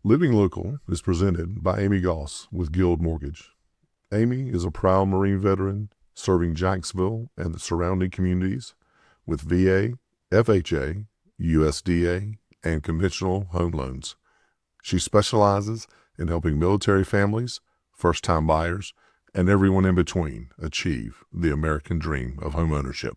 Living Local is presented by Amy Goss with Guild Mortgage. Amy is a proud Marine veteran serving Jacksonville and the surrounding communities with VA, FHA, USDA, and conventional home loans. She specializes in helping military families, first-time buyers, and everyone in between achieve the American dream of homeownership.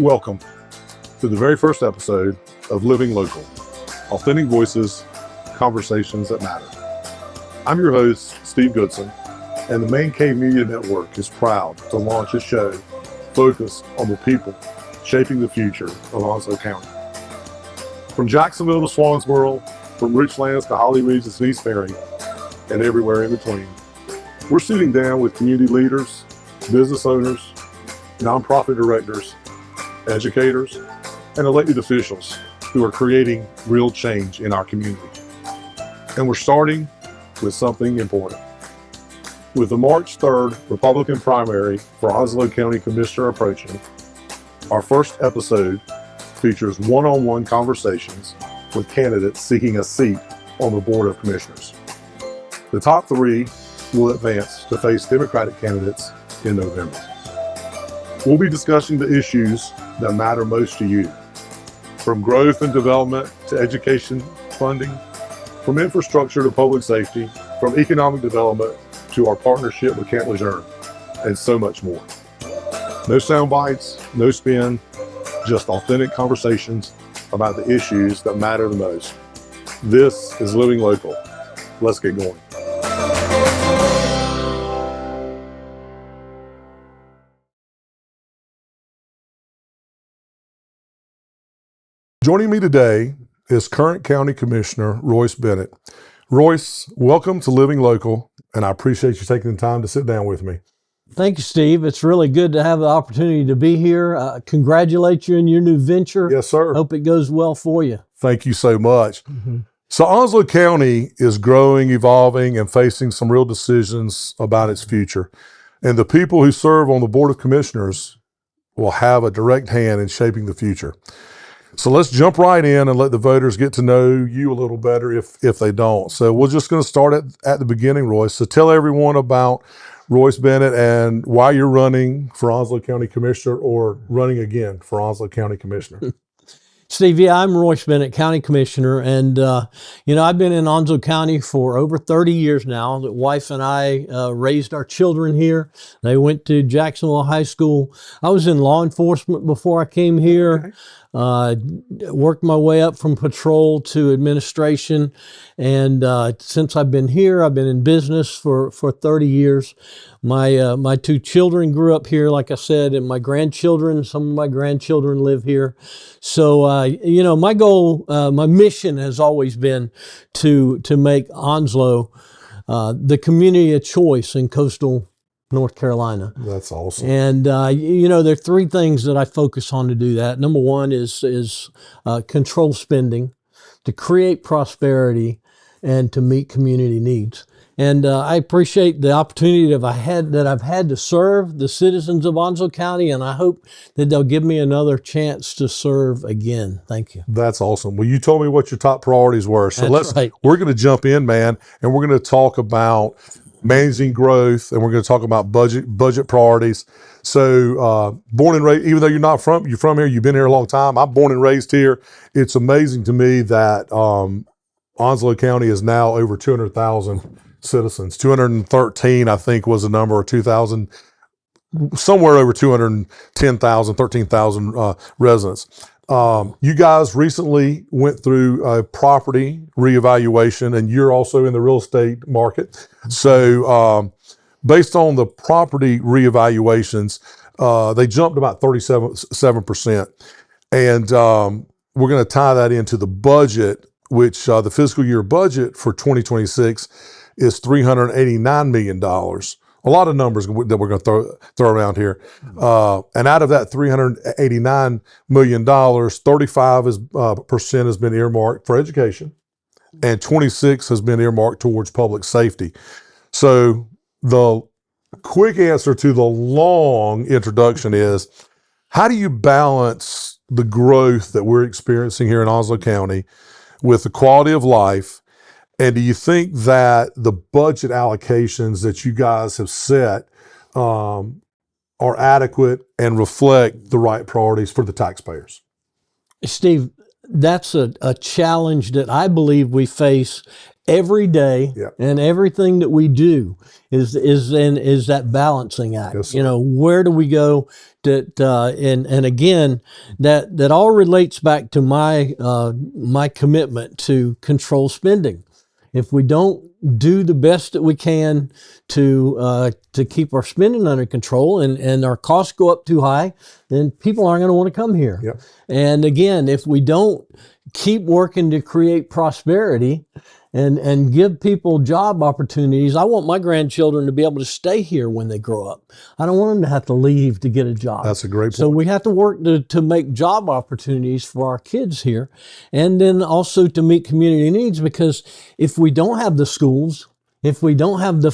Welcome to the very first episode of Living Local, Authentic Voices, Conversations that Matter. I'm your host, Steve Goodson, and the Man Cave Media Network is proud to launch a show focused on the people shaping the future of Onslow County. From Jacksonville to Swansboro, from Richlands to Holly Regis and East Ferry, and everywhere in between, we're sitting down with community leaders, business owners, nonprofit directors, educators, and elected officials who are creating real change in our community. And we're starting with something important. With the March 3rd Republican primary for Onslow County Commissioner approaching, our first episode features one-on-one conversations with candidates seeking a seat on the Board of Commissioners. The top three will advance to face Democratic candidates in November. We'll be discussing the issues that matter most to you, from growth and development to education funding, from infrastructure to public safety, from economic development to our partnership with Camp Lejeune, and so much more. No sound bites, no spin, just authentic conversations about the issues that matter the most. This is Living Local. Let's get going. Joining me today is current County Commissioner Royce Bennett. Royce, welcome to Living Local, and I appreciate you taking the time to sit down with me. Thank you, Steve. It's really good to have the opportunity to be here. Congratulate you in your new venture. Yes, sir. Hope it goes well for you. Thank you so much. So Onslow County is growing, evolving, and facing some real decisions about its future. And the people who serve on the Board of Commissioners will have a direct hand in shaping the future. So let's jump right in and let the voters get to know you a little better if they don't. So we're just going to start at the beginning, Royce. So tell everyone about Royce Bennett and why you're running for Onslow County Commissioner or running again for Onslow County Commissioner. Steve, yeah, I'm Royce Bennett, County Commissioner, and I've been in Onslow County for over 30 years now. The wife and I raised our children here. They went to Jacksonville High School. I was in law enforcement before I came here. Worked my way up from patrol to administration, and since I've been here, I've been in business for 30 years. My two children grew up here, like I said, and some of my grandchildren live here. So my goal, my mission has always been to make Onslow the community of choice in coastal North Carolina. That's awesome. And there are three things that I focus on to do that. Number one is control spending, to create prosperity, and to meet community needs. And I appreciate the opportunity that I've had to serve the citizens of Onslow County, and I hope that they'll give me another chance to serve again. Thank you. That's awesome. Well, you told me what your top priorities were. So we're going to jump in, man, and we're going to talk about managing growth, and we're going to talk about budget priorities. So born and raised, even though you're from here, you've been here a long time. I'm born and raised here. It's amazing to me that Onslow County is now over 200,000 citizens. 213, I think, was the number, or 2,000, somewhere over 210,000, 13,000 residents. You guys recently went through a property reevaluation, and you're also in the real estate market. So, based on the property reevaluations, they jumped about 37%. And we're going to tie that into the budget, which the fiscal year budget for 2026 is $389 million. A lot of numbers that we're going to throw around here. And out of that $389 million, 35% has been earmarked for education, and 26 has been earmarked towards public safety. So the quick answer to the long introduction is, how do you balance the growth that we're experiencing here in Onslow County with the quality of life? And do you think that the budget allocations that you guys have set are adequate and reflect the right priorities for the taxpayers? Steve, that's a challenge that I believe we face every day, Yeah. and everything that we do is that balancing act. Yes, sir. You know, where do we go? And again, that all relates back to my commitment to control spending. If we don't do the best that we can to keep our spending under control, and our costs go up too high, then people aren't going to want to come here. Yep. And again, if we don't keep working to create prosperity and give people job opportunities, I want my grandchildren to be able to stay here when they grow up. I don't want them to have to leave to get a job. That's a great point. So we have to work to make job opportunities for our kids here, and then also to meet community needs, because if we don't have the schools, if we don't have the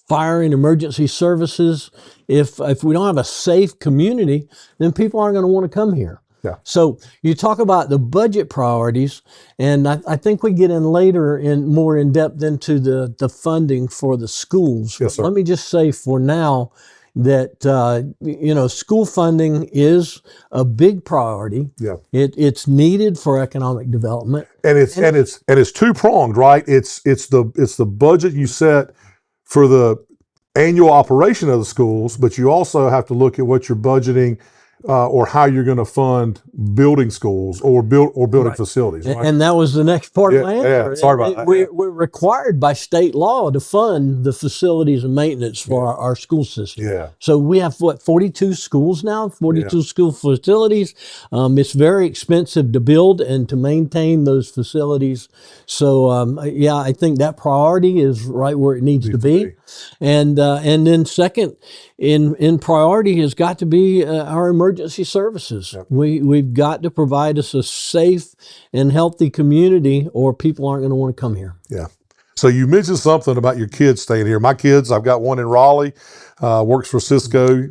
fire and emergency services, if we don't have a safe community, then people aren't going to want to come here. Yeah. So you talk about the budget priorities, and I think we get in later more in depth into the funding for the schools. Yes, sir. Let me just say for now that school funding is a big priority. Yeah. It's needed for economic development, And it's two pronged, right? It's the budget you set for the annual operation of the schools, but you also have to look at what you're budgeting or how you're going to fund building schools or building Right. facilities. Right? And that was the next part of my answer. Yeah, sorry about that. We're required by state law to fund the facilities and maintenance for our school system. Yeah. So we have 42 schools now, 42 school facilities. It's very expensive to build and to maintain those facilities. So I think that priority is right where it needs to be. And then second in priority has got to be our emergency services. Yep. We've got to provide us a safe and healthy community, or people aren't going to want to come here. Yeah. So you mentioned something about your kids staying here. My kids, I've got one in Raleigh, works for Cisco.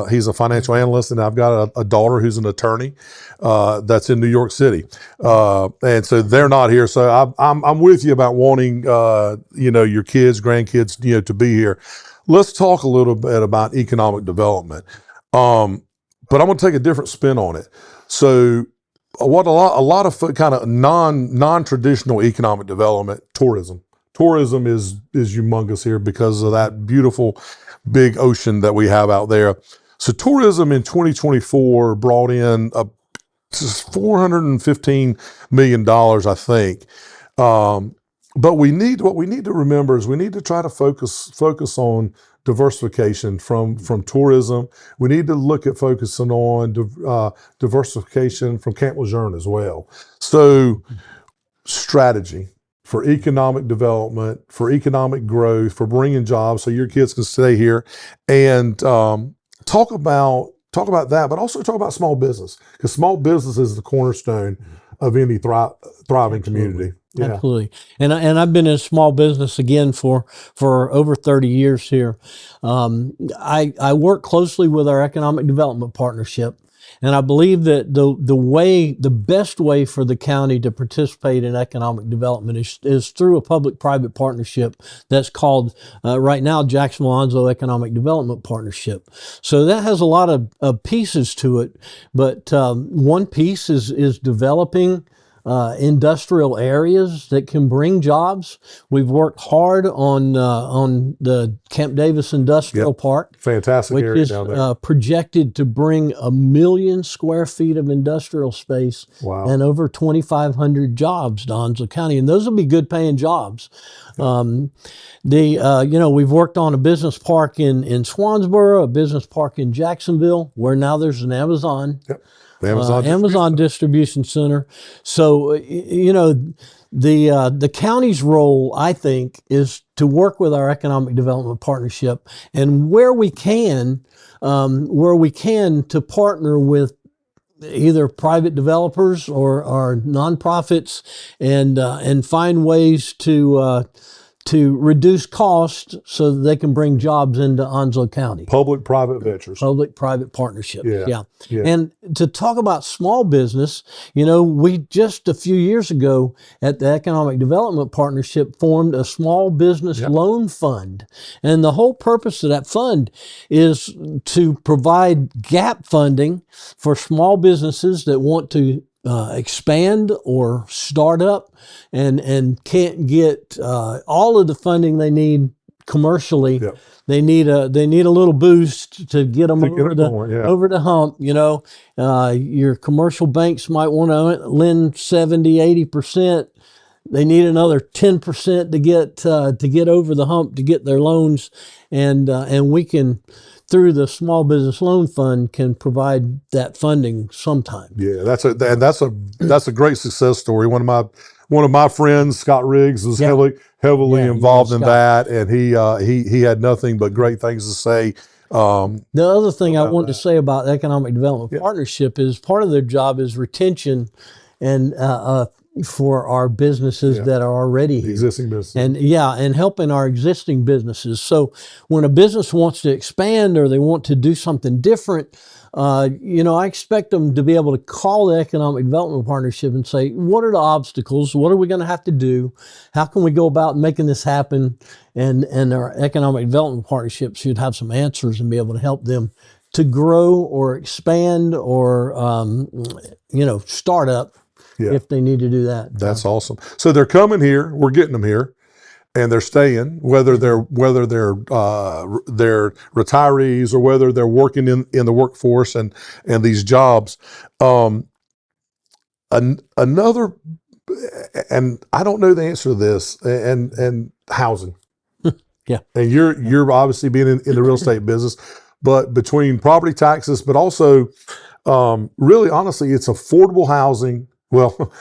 He's a financial analyst, and I've got a daughter who's an attorney that's in New York City. And so they're not here. So I'm with you about wanting, your kids, grandkids, to be here. Let's talk a little bit about economic development. But I'm going to take a different spin on it. So what a lot of kind of non-traditional economic development, tourism. Tourism is humongous here because of that beautiful big ocean that we have out there. So tourism in 2024 brought in $415 million, I think. But what we need to remember is we need to try to focus on diversification from tourism. We need to look at focusing on diversification from Camp Lejeune as well. So strategy for economic development, for economic growth, for bringing jobs so your kids can stay here, and talk about that, but also talk about small business, because small business is the cornerstone of any thriving community. Yeah. Absolutely. And I've been in small business again for over 30 years here. I work closely with our economic development partnership, and I believe that the best way for the county to participate in economic development is through a public-private partnership that's called right now Jacksonville-Onslow Economic Development Partnership. So that has a lot of pieces to it, but one piece is developing industrial areas that can bring jobs. We've worked hard on the Camp Davis Industrial Park, Fantastic which area is down there. projected to bring 1 million square feet of industrial space Wow. and over 2,500 jobs to Onslow County, and those will be good paying jobs. We've worked on a business park in Swansboro, a business park in Jacksonville, where now there's an Amazon. Yep. The Amazon Distribution Center. So, the county's role, I think, is to work with our economic development partnership, and where we can, to partner with either private developers or nonprofits, and find ways to reduce costs so that they can bring jobs into Onslow County. Public-private ventures. Public-private partnerships. Yeah. And to talk about small business, we just a few years ago at the Economic Development Partnership formed a small business loan fund. And the whole purpose of that fund is to provide gap funding for small businesses that want to expand or start up and can't get all of the funding they need commercially. Yep. They need a little boost to get them over the hump. Your commercial banks might want to lend 70-80%. They need another 10% to get over the hump to get their loans, and we can, through the Small Business Loan Fund, can provide that funding sometime. Yeah, that's a great success story. One of my friends, Scott Riggs, was heavily involved in that, and he had nothing but great things to say. The other thing I want to say about Economic Development Partnership is part of their job is retention and for our businesses that are already here. Existing businesses. And helping our existing businesses. So when a business wants to expand or they want to do something different, I expect them to be able to call the Economic Development Partnership and say, what are the obstacles? What are we going to have to do? How can we go about making this happen? And our Economic Development Partnership should have some answers and be able to help them to grow or expand or, start up. Yeah. If they need to do that. That's awesome. So they're coming here. We're getting them here, and they're staying. Whether they're retirees or whether they're working in the workforce and these jobs. Another, and I don't know the answer to this. And housing. Yeah. And you're obviously being in the real estate business, but between property taxes, but also really honestly, it's affordable housing. Well,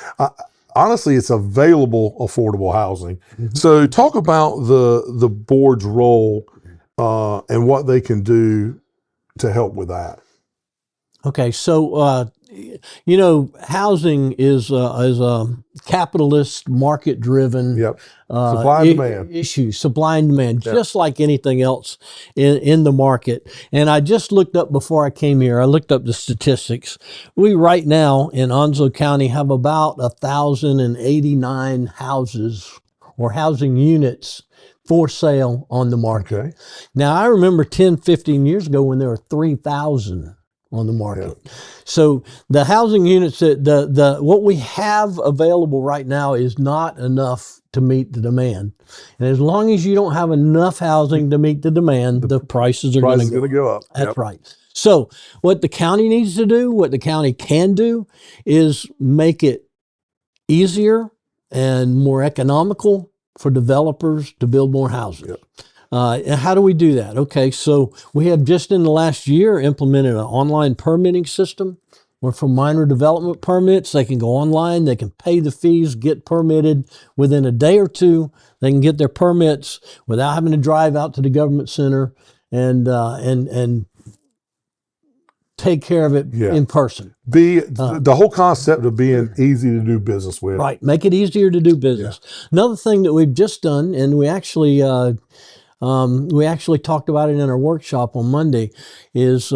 honestly, it's available affordable housing. Mm-hmm. So talk about the board's role and what they can do to help with that. Okay, so housing is a capitalist, market-driven supply and demand issue, supply and demand, just like anything else in the market. And I just looked up before I came here. I looked up the statistics. We right now in Onslow County have about 1,089 houses or housing units for sale on the market. Okay. Now, I remember 10, 15 years ago when there were 3,000 on the market. Yeah. So the housing units, what we have available right now is not enough to meet the demand. And as long as you don't have enough housing to meet the demand, the prices are going to go up. That's right. So what the county needs to do, what the county can do, is make it easier and more economical for developers to build more houses. Yep. And how do we do that? Okay, so we have just in the last year implemented an online permitting system where for minor development permits, they can go online, they can pay the fees, get permitted within a day or two. They can get their permits without having to drive out to the government center and take care of it in person. The whole concept of being easy to do business with. Right, make it easier to do business. Yeah. Another thing that we've just done, and we actually talked about it in our workshop on Monday, is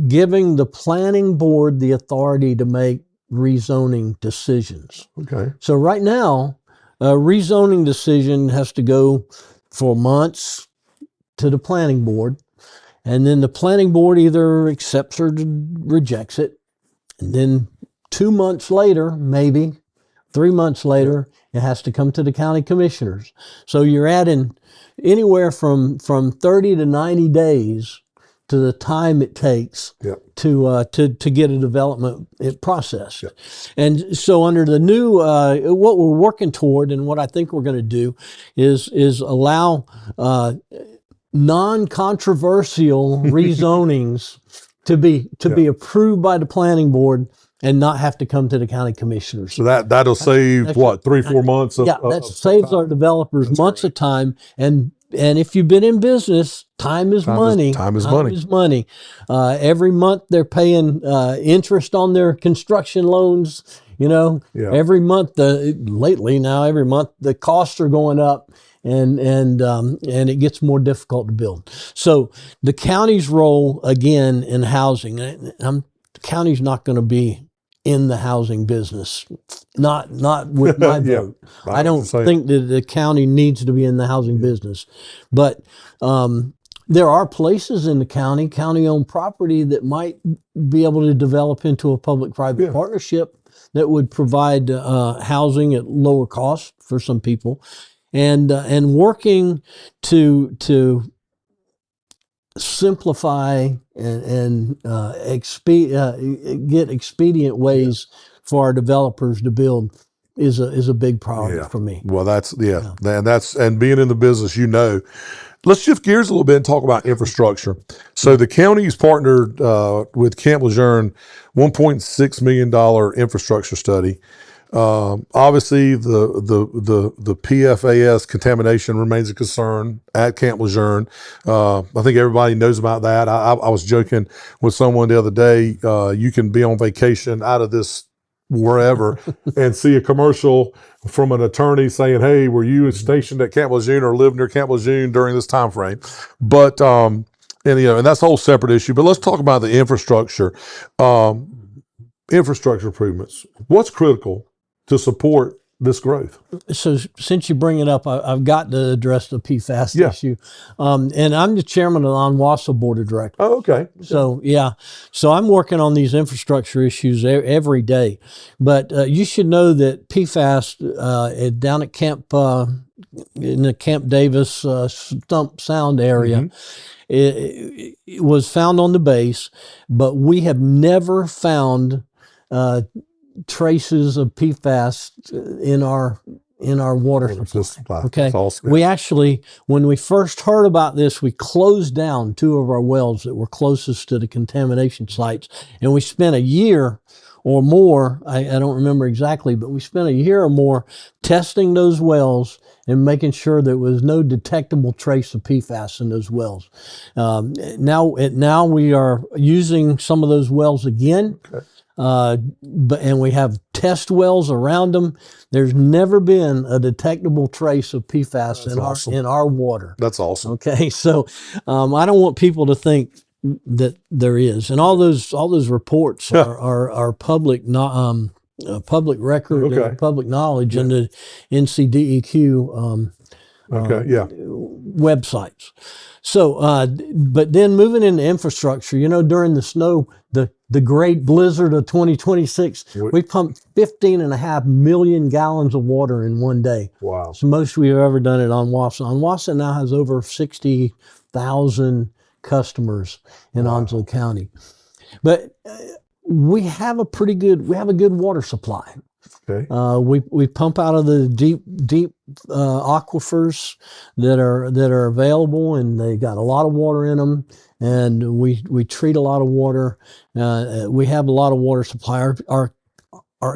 giving the planning board the authority to make rezoning decisions. Okay. So right now, a rezoning decision has to go for months to the planning board, and then the planning board either accepts or rejects it, and then 2 months later, maybe 3 months later, it has to come to the county commissioners. So you're adding anywhere from 30 to 90 days to the time it takes to get a development processed. And so under the new, what we're working toward and what I think we're going to do is allow non-controversial rezonings to be approved by the planning board and not have to come to the county commissioners. So that'll save what, 3-4 months of that saves our developers months of time. And if you've been in business, time is money. Time is money. Every month they're paying interest on their construction loans. Every month, lately now, every month the costs are going up, and it gets more difficult to build. So the county's role again in housing, the county's not going to be in the housing business, not with my vote. I don't think that the county needs to be in the housing business, but there are places in the county-owned property that might be able to develop into a public-private partnership that would provide housing at lower cost for some people, and working to simplify and get expedient ways for our developers to build is a big priority for me. Well, and being in the business, let's shift gears a little bit and talk about infrastructure. So the county's partnered with Camp Lejeune, $1.6 million infrastructure study. Obviously, the PFAS contamination remains a concern at Camp Lejeune. I think everybody knows about that. I was joking with someone the other day. You can be on vacation out of this wherever and see a commercial from an attorney saying, "Hey, were you stationed at Camp Lejeune or lived near Camp Lejeune during this time frame?" But and that's a whole separate issue. But let's talk about the infrastructure. Infrastructure improvements. What's critical to support this growth? So since you bring it up, I've got to address the PFAS issue. And I'm the chairman of the Onslow Board of Directors. Oh, okay. So, So I'm working on these infrastructure issues every day. But you should know that PFAS down at in the Camp Davis Stump Sound area, it was found on the base, but we have never found traces of PFAS in our water supply. Okay. We actually, when we first heard about this, we closed down 2 of our wells that were closest to the contamination sites, and we spent a year or more, I don't remember exactly, but we spent a year or more testing those wells and making sure there was no detectable trace of PFAS in those wells. Now we are using some of those wells again. Okay. And we have test wells around them. There's never been a detectable trace of PFAS in our water. That's awesome. Okay, so I don't want people to think that there is, and all those reports are public, public record, and public knowledge in the NCDEQ websites. So, but then moving into infrastructure, during the snow, the great blizzard of 2026, we pumped 15.5 million gallons of water in one day. Wow. It's the most we've ever done at Onwassa. Onwassa now has over 60,000 customers in Onslow County. But we have a good water supply. Okay. We pump out of the deep aquifers that are available, and they got a lot of water in them. And we treat a lot of water. We have a lot of water supply. Our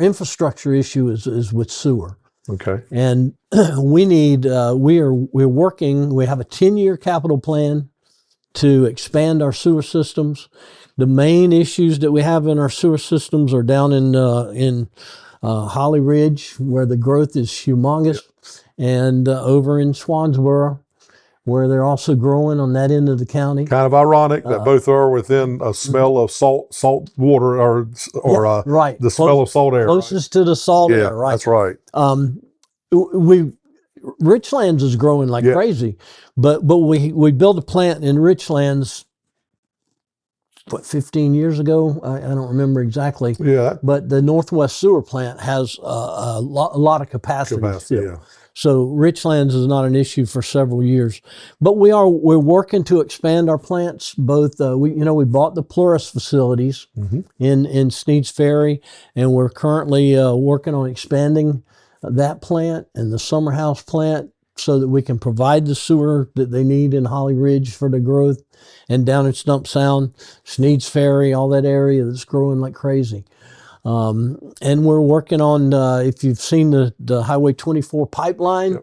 infrastructure issue is with sewer. Okay. And we're working. We have a 10-year capital plan to expand our sewer systems. The main issues that we have in our sewer systems are down in Holly Ridge, where the growth is humongous, and over in Swansboro, where they're also growing on that end of the county. Kind of ironic that both are within a smell of salt water or right. The smell of salt air. Closest to the salt air, right? That's right. Richlands is growing like crazy, but we built a plant in Richlands 15 years ago. I don't remember exactly. Yeah. But the Northwest Sewer Plant has a lot of capacity still. Yeah. So Richlands is not an issue for several years, but we're working to expand our plants. Both we bought the Plurus facilities in Sneads Ferry, and we're currently working on expanding that plant and the Summer House plant so that we can provide the sewer that they need in Holly Ridge for the growth, and down in Stump Sound, Sneads Ferry, all that area that's growing like crazy. And we're working on, if you've seen the Highway 24 pipeline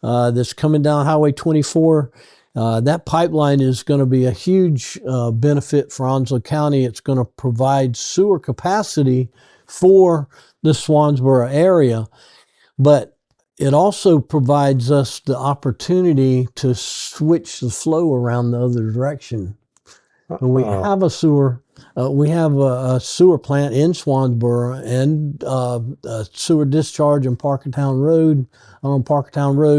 that's coming down Highway 24, that pipeline is going to be a huge benefit for Onslow County. It's going to provide sewer capacity for the Swansboro area, but it also provides us the opportunity to switch the flow around the other direction. When we have a sewer, we have a sewer plant in Swansboro and a sewer discharge on Parkertown Road.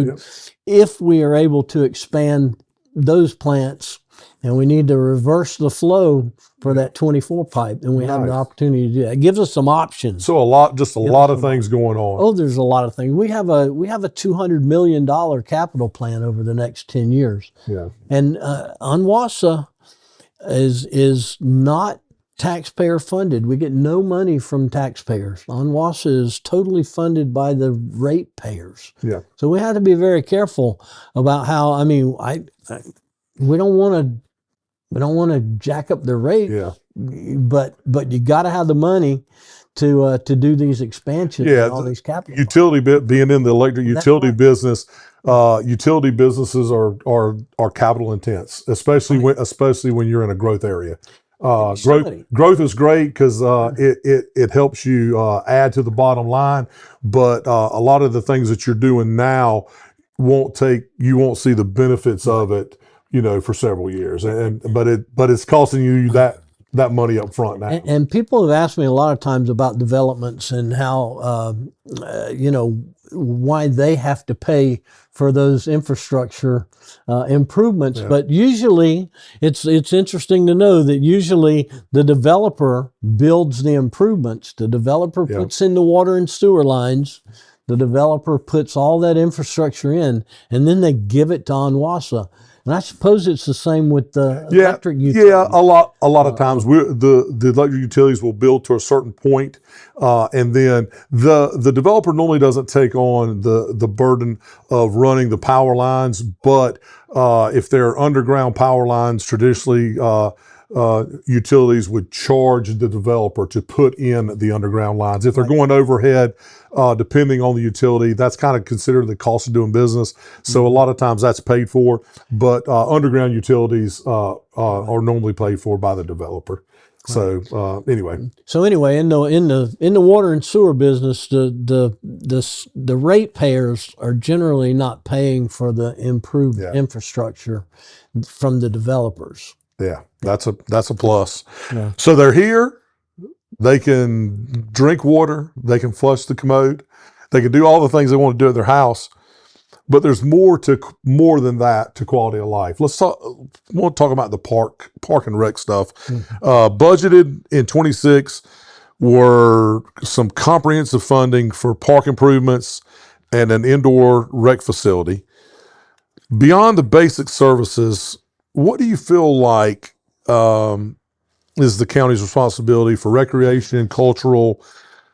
Yep. If we are able to expand those plants, and we need to reverse the flow for that 24 pipe, and we have the opportunity to do that. It gives us some options. So a lot of things going on. Oh, there's a lot of things. We have a $200 million capital plan over the next 10 years. Yeah. And Onwassa is not taxpayer funded. We get no money from taxpayers. Onwassa is totally funded by the ratepayers. Yeah. So we have to be very careful about how. We don't want to jack up the rate. Yeah. But you got to have the money to do these expansions. Yeah. And all these capital. Being in the electric utility business. Utility businesses are capital intense, especially when you're in a growth area. Growth is great because it helps you add to the bottom line, but a lot of the things that you're doing now you won't see the benefits of it, for several years, but it's costing you that money up front now. And people have asked me a lot of times about developments and how why they have to pay for those infrastructure improvements. Yeah. But usually it's interesting to know that usually the developer builds the improvements. The developer puts in the water and sewer lines. The developer puts all that infrastructure in, and then they give it to Onwassa. And I suppose it's the same with the electric utilities. Yeah, a lot of times the electric utilities will build to a certain point, and then the developer normally doesn't take on the burden of running the power lines. But if they're underground power lines, traditionally utilities would charge the developer to put in the underground lines. If they're going overhead, depending on the utility, that's kind of considered the cost of doing business. So a lot of times that's paid for, but underground utilities are normally paid for by the developer. So anyway. So anyway, in the water and sewer business, the ratepayers are generally not paying for the improved infrastructure from the developers. Yeah, that's a plus. Yeah. So they're here. They can drink water. They can flush the commode. They can do all the things they want to do at their house. But there's more than that to quality of life. We'll talk about the park and rec stuff. Budgeted in 26 were some comprehensive funding for park improvements and an indoor rec facility. Beyond the basic services, what do you feel like is the county's responsibility for recreation, cultural,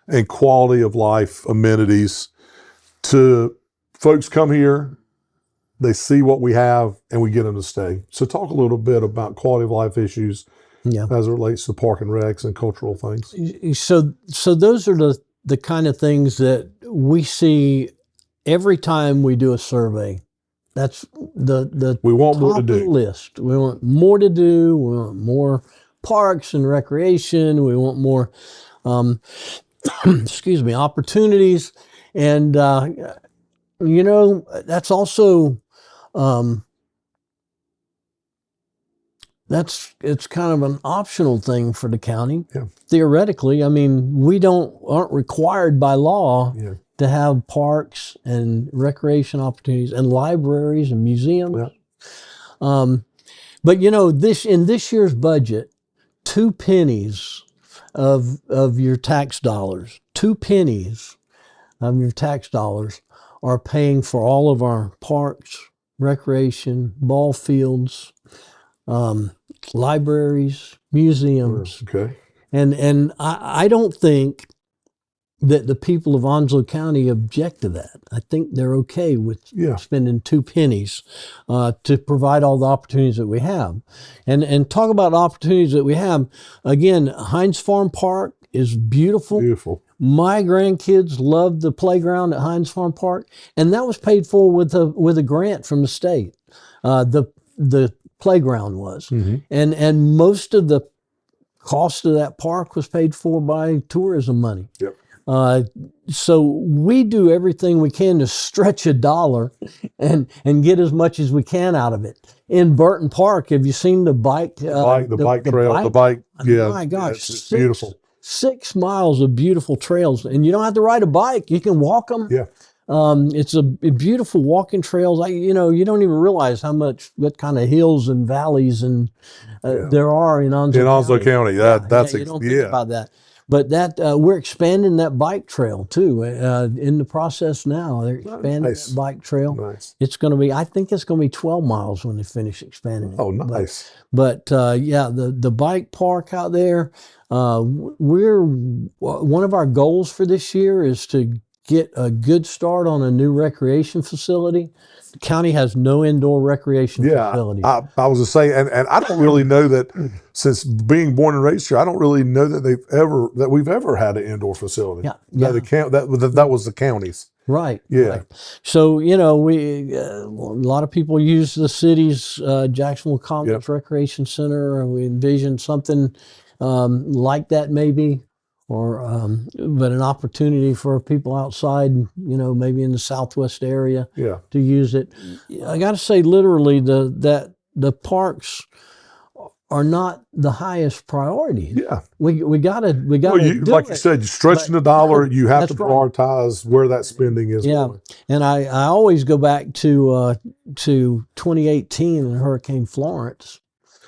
and quality of life amenities to folks come here, they see what we have, and we get them to stay? So talk a little bit about quality of life issues as it relates to park and recs and cultural things. So those are the kind of things that we see every time we do a survey. That's we want more to top do. Of the list. We want more to do. We want more parks and recreation. We want more, opportunities. And, that's also, it's kind of an optional thing for the county. Yeah. Theoretically, we aren't required by law to have parks and recreation opportunities and libraries and museums. Yeah. But in this year's budget, 2 pennies of your tax dollars, 2 pennies of your tax dollars are paying for all of our parks, recreation, ball fields, libraries, museums. Okay. And I don't think that the people of Onslow County object to that. I think they're okay with Yeah. spending 2 pennies to provide all the opportunities that we have. And talk about opportunities that we have. Again, Hines Farm Park is beautiful. Beautiful. My grandkids loved the playground at Hines Farm Park, and that was paid for with a grant from the state. The playground was, and most of the cost of that park was paid for by tourism money. Yep. So we do everything we can to stretch a dollar and get as much as we can out of it. In Burton Park, have you seen the bike? The bike trail, the bike. Yeah. My gosh, It's beautiful. 6 miles of beautiful trails, and you don't have to ride a bike. You can walk them. Yeah. It's a beautiful walking trails. You don't even realize what kind of hills and valleys and there are in Onslow County. That's you don't think about that. But we're expanding that bike trail too. In the process now, they're expanding that bike trail. Nice. It's going to be, I think it's going to be 12 miles when they finish expanding it. Oh, nice. But the bike park out there, one of our goals for this year is to get a good start on a new recreation facility. The county has no indoor recreation facility. I was to say, and I don't really know that since being born and raised here, I don't really know that we've ever had an indoor facility. That was the county's. Right. Yeah. Right. So, we a lot of people use the city's Jacksonville Commons Recreation Center. We envision something like that maybe, or but an opportunity for people outside, maybe in the Southwest area to use it. I got to say, literally, the parks are not the highest priority. Yeah. We gotta Well, like you said, you're stretching the dollar. You have to prioritize where that spending is going. And I always go back to 2018 and Hurricane Florence.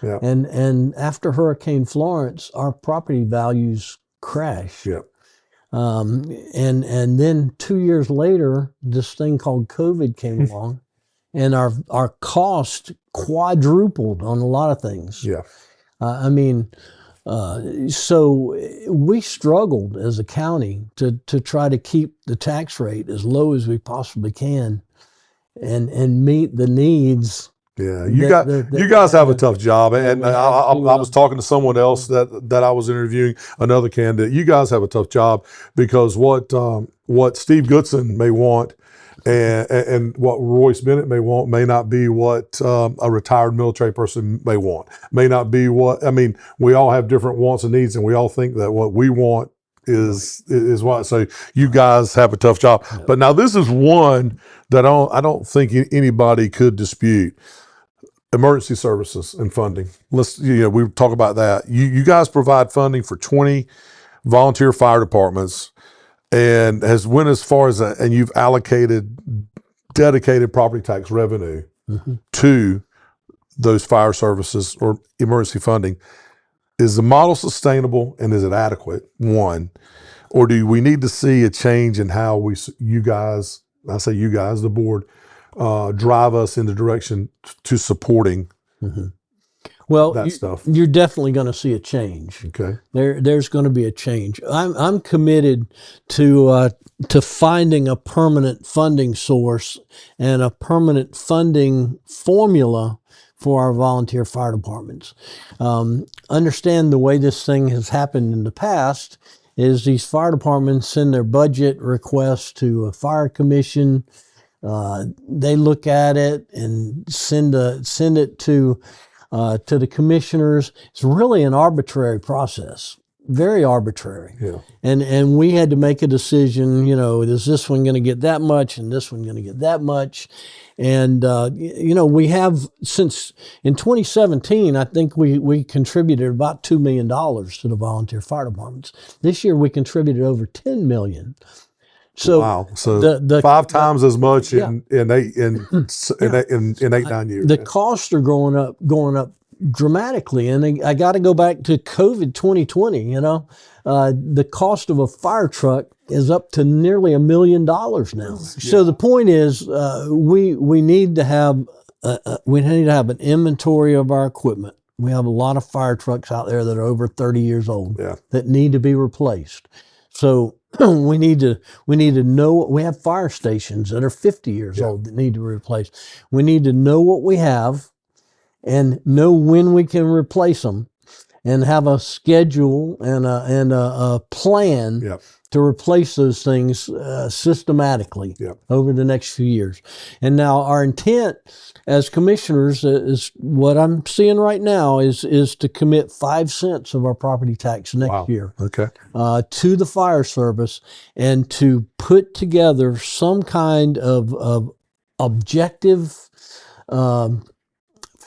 Yeah. And after Hurricane Florence, our property values crashed. Yeah. And then 2 years later, this thing called COVID came along, and our cost quadrupled on a lot of things. Yeah. So we struggled as a county to try to keep the tax rate as low as we possibly can, and meet the needs. Yeah, you guys have a tough job, and I was talking to someone else that I was interviewing, another candidate. You guys have a tough job because what Steve Goodson may want, and what Royce Bennett may want, may not be what a retired military person may want. May not be we all have different wants and needs, and we all think that what we want is what. So you guys have a tough job. Yeah. But now this is one that I don't think anybody could dispute. Emergency services and funding. We talk about that. You guys provide funding for 20 volunteer fire departments, and has went as far as and you've allocated dedicated property tax revenue to those fire services or emergency funding. Is the model sustainable, and is it adequate? One, or do we need to see a change in how you guys, the board, drive us in the direction to supporting that stuff? You're definitely going to see a change. Okay. There's going to be a change. I'm committed to finding a permanent funding source and a permanent funding formula for our volunteer fire departments. Understand the way this thing has happened in the past is these fire departments send their budget requests to a fire commission. They look at it and send it to the commissioners. It's really an arbitrary process, very arbitrary. Yeah. And we had to make a decision. Is this one going to get that much, and this one going to get that much? And we have, since in 2017, I think we contributed about $2 million to the volunteer fire departments. This year we contributed over $10 million. So wow! So the 5 times as much in 8-9 years. The costs are going up dramatically. And I got to go back to COVID 2020. The cost of a fire truck is up to nearly $1 million now. So the point is, we need to have an inventory of our equipment. We have a lot of fire trucks out there that are over 30 years old that need to be replaced. So we need to know. We have fire stations that are 50 years old that need to be replaced. We need to know what we have and know when we can replace them, and have a schedule and a plan to replace those things systematically over the next few years. And now our intent as commissioners is what I'm seeing right now is to commit 5 cents of our property tax next year to the fire service, and to put together some kind of objective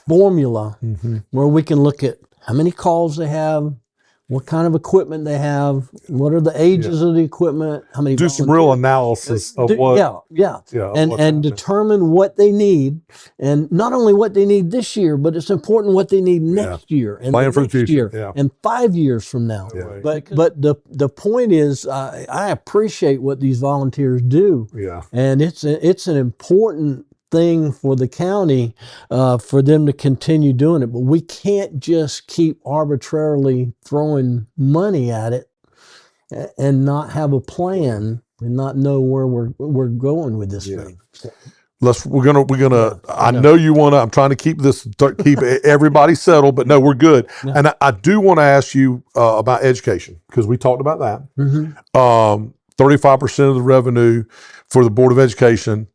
formula where we can look at how many calls they have, what kind of equipment they have, what are the ages of the equipment, how many do some real analysis of what and determine what they need, and not only what they need this year, but it's important what they need next year, and plan for the future year, and 5 years from now. But the point is, I appreciate what these volunteers do, and it's an important thing for the county, for them to continue doing it. But we can't just keep arbitrarily throwing money at it and not have a plan and not know where we're going with this thing. We're gonna. I know you want to. I'm trying to keep everybody settled, but no, we're good. And I do want to ask you about education, because we talked about that. 35% of the revenue for the Board of Education.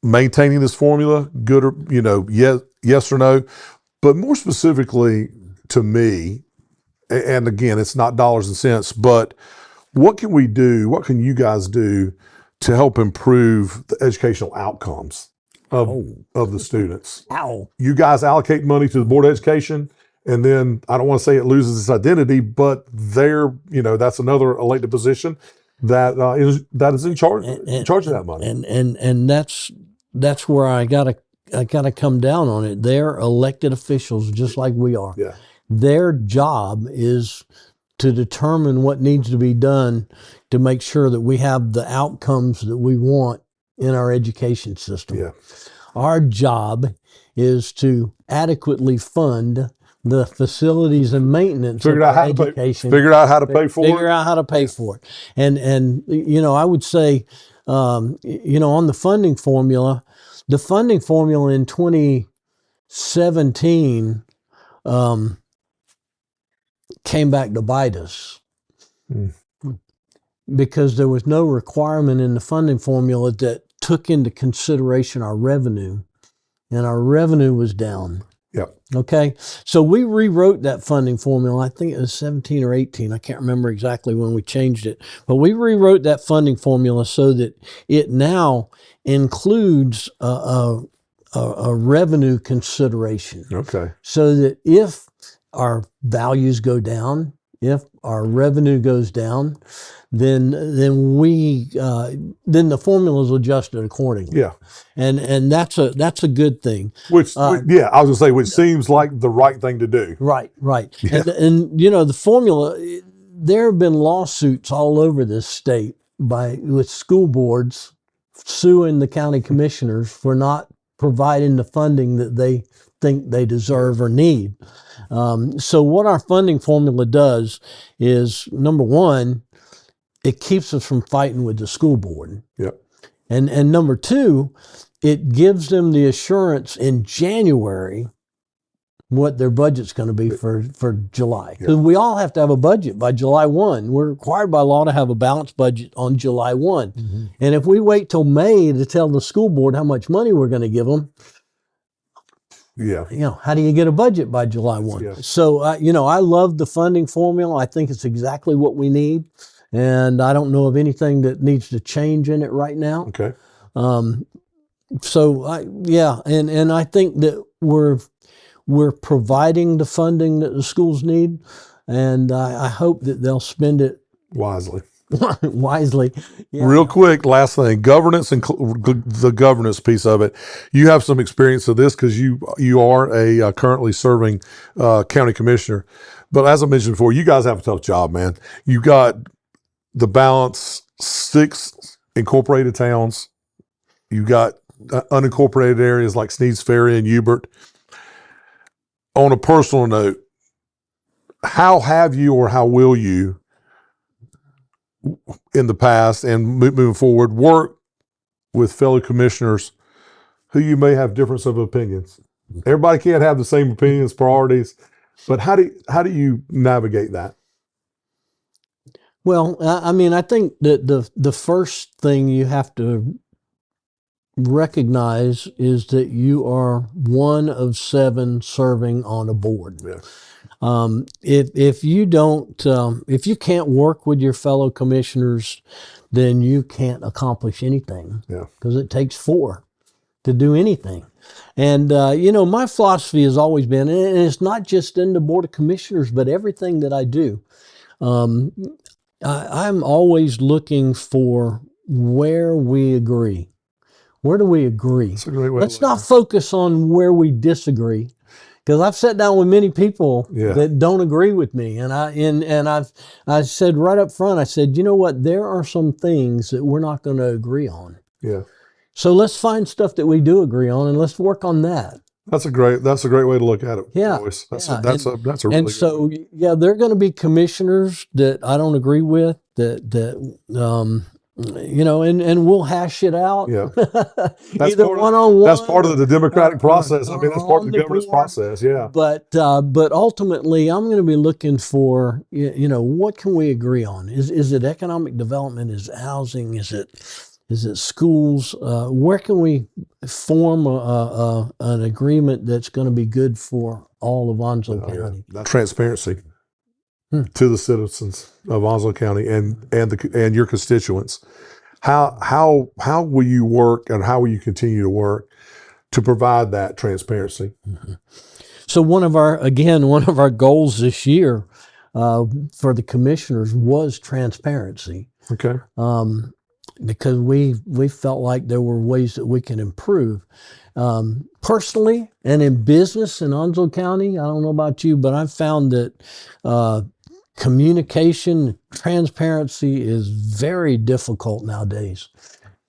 Maintaining this formula, good or yes or no, but more specifically to me, and again, it's not dollars and cents, but what can we do? What can you guys do to help improve the educational outcomes of the students? You guys allocate money to the Board of Education, and then I don't want to say it loses its identity, but that's another elected position that is in charge of that money. And that's where I gotta come down on it. They're elected officials just like we are. Their job is to determine what needs to be done to make sure that we have the outcomes that we want in our education system. Our job is to adequately fund the facilities and maintenance of our education. Figure out how to pay for it. Figure out how to pay for it. And I would say, on the funding formula in 2017 came back to bite us, because there was no requirement in the funding formula that took into consideration our revenue, and our revenue was down. Okay. So we rewrote that funding formula. I think it was 17 or 18. I can't remember exactly when we changed it, but we rewrote that funding formula so that it now includes a revenue consideration. So that if our values go down, if our revenue goes down, then the formula is adjusted accordingly. And that's a good thing. Which I was gonna say, which seems like the right thing to do. Right. And the formula, there have been lawsuits all over this state with school boards suing the county commissioners for not providing the funding that they think they deserve or need. So what our funding formula does is, number one, it keeps us from fighting with the school board. And number two, it gives them the assurance in January what their budget's going to be for July. Because we all have to have a budget by July 1. We're required by law to have a balanced budget on July 1. And if we wait till May to tell the school board how much money we're going to give them, how do you get a budget by July 1? So, I love the funding formula. I think it's exactly what we need. And I don't know of anything that needs to change in it right now. So I think that we're providing the funding that the schools need, and I hope that they'll spend it wisely. wisely. Yeah. Real quick, last thing, governance and the governance piece of it. You have some experience of this because you are a currently serving county commissioner. But as I mentioned before, you guys have a tough job, man. You got the balance 6 incorporated towns. You got unincorporated areas like Sneads Ferry and Hubert. On a personal note, how have you or how will you in the past and moving forward work with fellow commissioners who you may have difference of opinions? Everybody can't have the same opinions, priorities, but how do you navigate that? Well, I mean, I think that the first thing you have to recognize is that you are one of 7 serving on a board. Yeah. If you don't, if you can't work with your fellow commissioners, then you can't accomplish anything. Yeah. Because it takes 4 to do anything. And my philosophy has always been, and it's not just in the Board of Commissioners, but everything that I do. I'm always looking for where we agree. Where do we agree? That's a great way. Let's not focus on where we disagree, because I've sat down with many people that don't agree with me, and I said right up front, I said, you know what? There are some things that we're not going to agree on. Yeah. So let's find stuff that we do agree on, and let's work on that. That's a great way to look at it. Yeah. Royce. That's yeah. a really and good so way. yeah, there are going to be commissioners that I don't agree with and we'll hash it out. Yeah. Either one-on-one. That's part of the democratic process. I mean, that's part of the governance process. Yeah. But ultimately, I'm going to be looking for, what can we agree on? Is it economic development? Is it housing? Is it schools? Where can we form an agreement that's going to be good for all of Onslow County? Yeah. Transparency to the citizens of Onslow County and your constituents. How will you work and how will you continue to work to provide that transparency? Mm-hmm. So one of our goals this year for the commissioners was transparency. Okay. Because we felt like there were ways that we can improve. Personally and in business in Onslow County, I don't know about you, but I've found that communication, transparency is very difficult nowadays.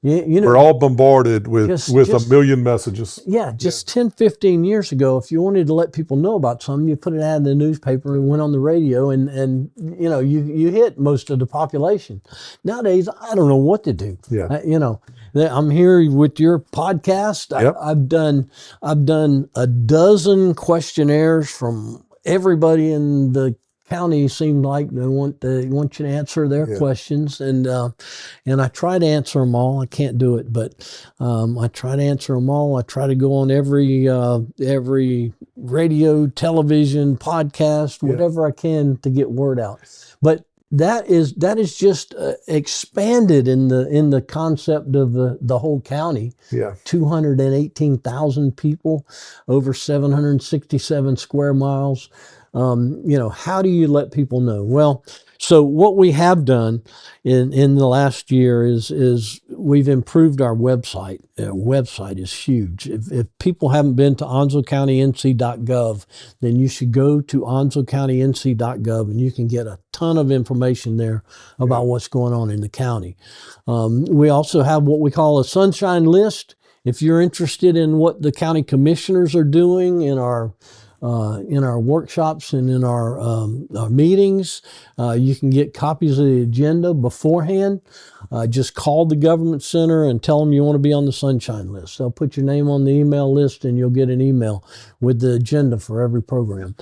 We're all bombarded with a million messages. Yeah, 10, 15 years ago, if you wanted to let people know about something, you put it out in the newspaper and went on the radio and you hit most of the population. Nowadays, I don't know what to do. Yeah. I'm here with your podcast. Yep. I've done a dozen questionnaires from everybody in the county. Seemed like they want you to answer their questions, and I try to answer them all. I can't do it, but I try to answer them all. I try to go on every radio, television, podcast, whatever I can to get word out. But that is just expanded in the concept of the whole county. Yeah, 218,000 people, over 767 square miles. How do you let people know? Well, so what we have done in the last year is we've improved our website. Our website is huge. If people haven't been to onslowcountync.gov, then you should go to onslowcountync.gov and you can get a ton of information there about what's going on in the county. We also have what we call a sunshine list. If you're interested in what the county commissioners are doing in our workshops and in our meetings, you can get copies of the agenda beforehand. Just call the government center and tell them you want to be on the sunshine list. They'll put your name on the email list and you'll get an email with the agenda for every program.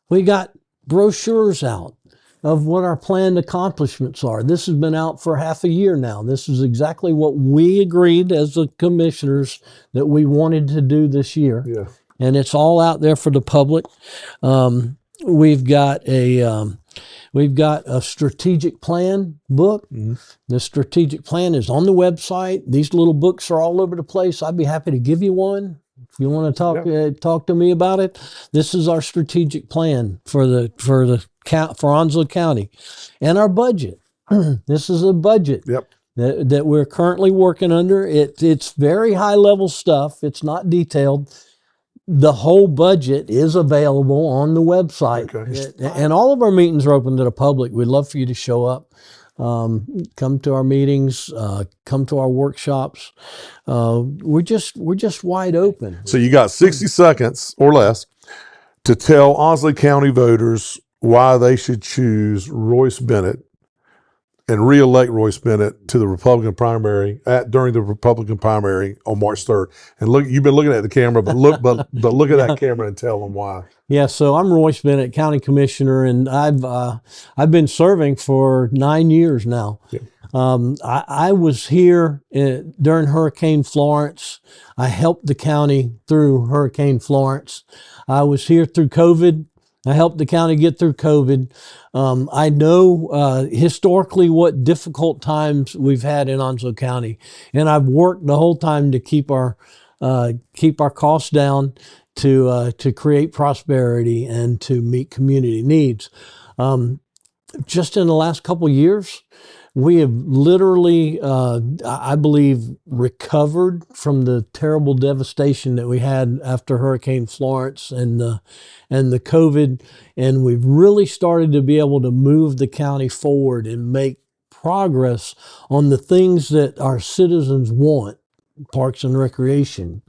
We got brochures out of what our planned accomplishments are. This has been out for half a year now. This is exactly what we agreed as the commissioners that we wanted to do this year. Yeah. And it's all out there for the public. We've got a strategic plan book. Mm-hmm. The strategic plan is on the website. These little books are all over the place. I'd be happy to give you one. If you want to talk to me about it, this is our strategic plan for Onslow County, and our budget. This is a budget Yep. that we're currently working under. It's very high level stuff. It's not detailed. The whole budget is available on the website. Okay. And all of our meetings are open to the public. We'd love for you to show up. Come to our meetings, come to our workshops. We're just wide open. So you got 60 seconds or less to tell Onslow County voters why they should choose Royce Bennett and re-elect Royce Bennett to the Republican primary during the Republican primary on March 3rd. And look, you've been looking at the camera, but look at that camera and tell them why. Yeah, so I'm Royce Bennett, County Commissioner, and I've been serving for 9 years now. Yeah. I was here during Hurricane Florence. I helped the county through Hurricane Florence. I was here through COVID. I helped the county get through COVID. I know historically what difficult times we've had in Onslow County, and I've worked the whole time to keep our costs down, to create prosperity and to meet community needs. Just in the last couple of years, we have literally, I believe, recovered from the terrible devastation that we had after Hurricane Florence and the COVID, and we've really started to be able to move the county forward and make progress on the things that our citizens want, parks and recreation.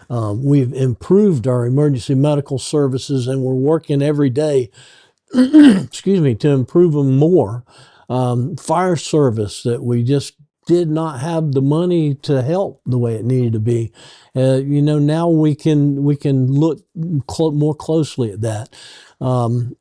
We've improved our emergency medical services, and we're working every day, excuse me, to improve them more. Fire service that we just did not have the money to help the way it needed to be. Now we can look more closely at that. The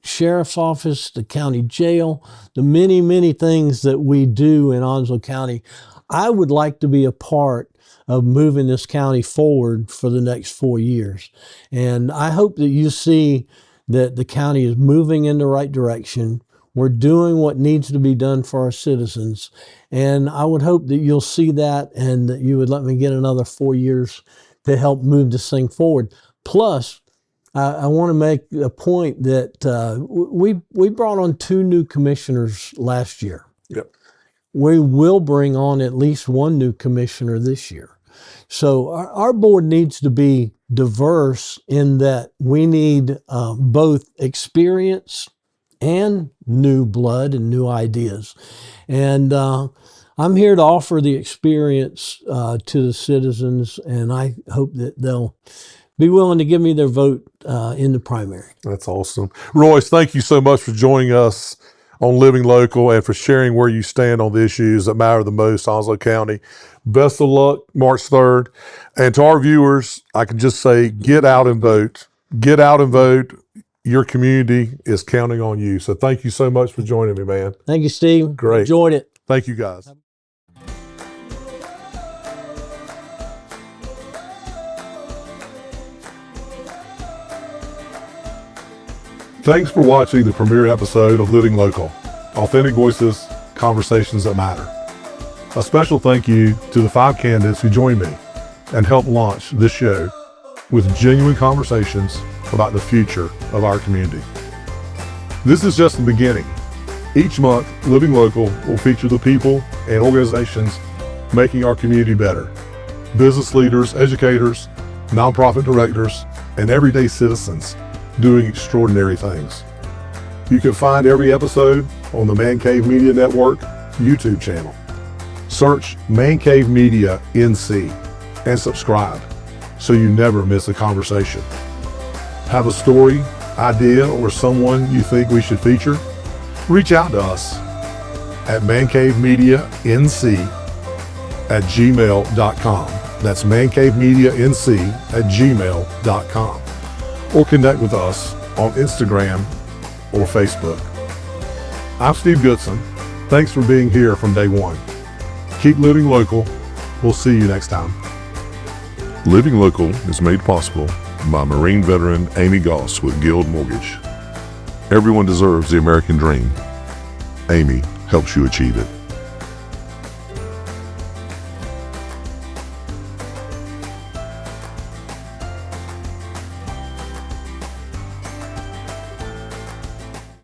sheriff's office, the county jail, the many things that we do in Onslow County. I would like to be a part of moving this county forward for the next 4 years. And I hope that you see that the county is moving in the right direction. We're doing what needs to be done for our citizens. And I would hope that you'll see that and that you would let me get another 4 years to help move this thing forward. Plus, I want to make a point that we brought on 2 new commissioners last year. Yep. We will bring on at least 1 new commissioner this year. So our board needs to be diverse in that we need both experience and new blood and new ideas. And I'm here to offer the experience to the citizens, and I hope that they'll be willing to give me their vote in the primary. That's awesome. Royce, thank you so much for joining us on Living Local and for sharing where you stand on the issues that matter the most in Onslow County. Best of luck March 3rd. And to our viewers, I can just say, get out and vote. Get out and vote. Your community is counting on you. So thank you so much for joining me, man. Thank you, Steve. Great. Enjoyed it. Thank you, guys. Thanks for watching the premiere episode of Living Local, Authentic Voices, Conversations That Matter. A special thank you to the 5 candidates who joined me and helped launch this show with genuine conversations about the future of our community. This is just the beginning. Each month, Living Local will feature the people and organizations making our community better. Business leaders, educators, nonprofit directors, and everyday citizens doing extraordinary things. You can find every episode on the Man Cave Media Network YouTube channel. Search Man Cave Media NC and subscribe so you never miss a conversation. Have a story, idea, or someone you think we should feature? Reach out to us at mancavemedianc@gmail.com. That's mancavemedianc@gmail.com. Or connect with us on Instagram or Facebook. I'm Steve Goodson. Thanks for being here from day one. Keep living local. We'll see you next time. Living Local is made possible by Marine veteran Amy Goss with Guild Mortgage. Everyone deserves the American dream. Amy helps you achieve it.